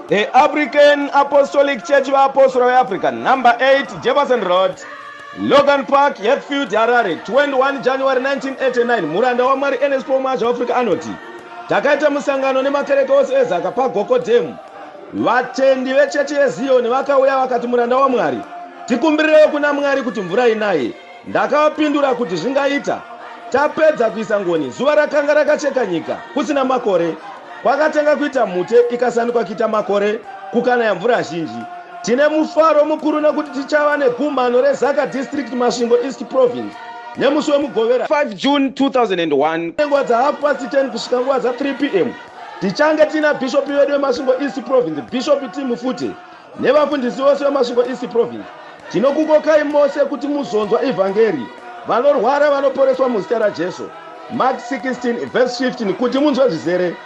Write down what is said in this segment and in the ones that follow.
The African Apostolic Church of Apostle of Africa, number 8, Jefferson Road, Logan Park, Hatfield, Harare, 21 January 1989. Muranda wa Mwari NSPO March Africa anoti. Takaita musangano nemakereke ose ezaka paGokodhemu. Vatendi vechechi yeZioni vakauya vakati muranda wa Mwari, tikumbirirewo kuna Mwari kuti mvura inaye. Ndakavapindura kuti zvingaita. Tapedza kuisa ngoni, zuva rakanga rakacheka nyika kusina makore. Kwakatanga kuita mute ikasanduka kuita makore kukanaya mvura zhinji. Tine mufaro mukuru nekuti tichava negumano reZaka District Masvingo East Province nemusi wemugovera 5 June 2001 nguva dza10:30 kusvika nguva dza3 p.m. Tichange tina bishop wedu weMasvingo East Province, Bishop T Mufute, nevafundisi vose veMasvingo East Province. Tinokukokai mose kuti muzonzwa evhangeri, vanorwara vanoporeswa muzita raJesu. Mark 16 verse 15 kuti munzwe zvizere.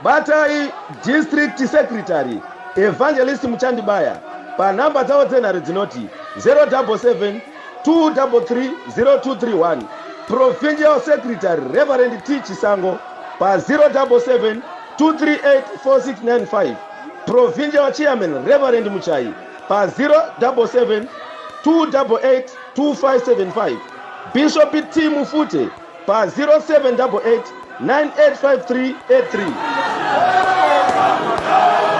Batai District Secretary Evangelist Muchandibaya panhamba dzavo dzenhare dzinoti 077 233 0231. Provincial Secretary Reverend T Chisango pa 077 238 4695. Provincial Chairman Reverend Muchai pa 077 288 2575. Bishop T Mufute pa 0788 985383.